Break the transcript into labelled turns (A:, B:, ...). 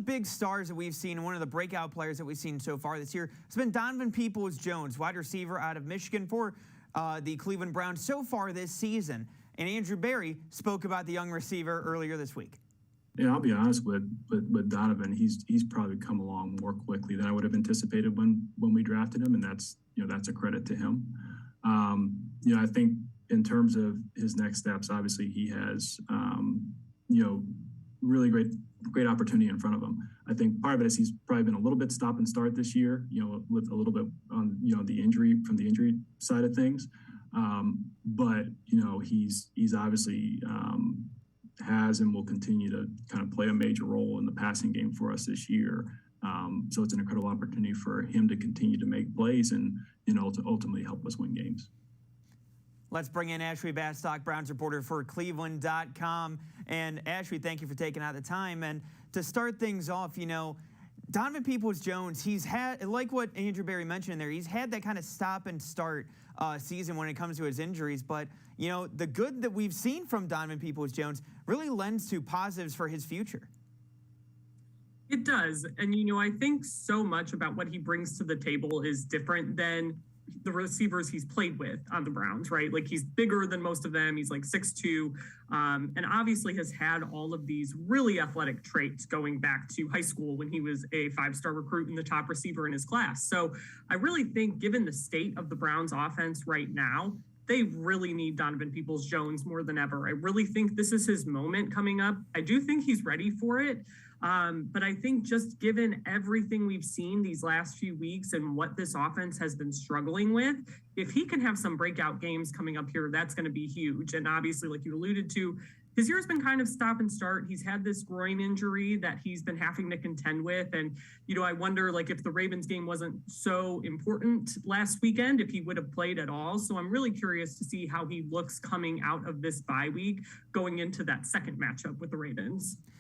A: big stars that we've seen, one of the breakout players that we've seen so far this year, has been Donovan Peoples-Jones, wide receiver out of Michigan for the Cleveland Browns so far this season. And Andrew Berry spoke about the young receiver earlier this week.
B: Yeah, I'll be honest with Donovan. He's probably come along more quickly than I would have anticipated when we drafted him, and that's a credit to him. I think in terms of his next steps, obviously he has really great opportunity in front of him. I think part of it is he's probably been a little bit stop and start this year, with a little bit on the injury side of things. But he's obviously has and will continue to kind of play a major role in the passing game for us this year. So it's an incredible opportunity for him to continue to make plays and to ultimately help us win games.
A: Let's bring in Ashley Bastock, Browns reporter for cleveland.com. And Ashley, thank you for taking out the time. And to start things off, Donovan Peoples-Jones, he's had, like what Andrew Berry mentioned there, he's had that kind of stop and start season when it comes to his injuries. But, the good that we've seen from Donovan Peoples-Jones really lends to positives for his future.
C: It does. And, I think so much about what he brings to the table is different than the receivers he's played with on the Browns, right? Like, he's bigger than most of them. He's like 6'2", and obviously has had all of these really athletic traits going back to high school when he was a 5-star recruit and the top receiver in his class. So I really think, given the state of the Browns offense right now, they really need Donovan Peoples-Jones more than ever. I really think this is his moment coming up. I do think he's ready for it. But I think just given everything we've seen these last few weeks and what this offense has been struggling with, if he can have some breakout games coming up here, that's going to be huge. And obviously, like you alluded to, his year's been kind of stop and start. He's had this groin injury that he's been having to contend with. And, I wonder, if the Ravens game wasn't so important last weekend, if he would have played at all. So I'm really curious to see how he looks coming out of this bye week, going into that second matchup with the Ravens.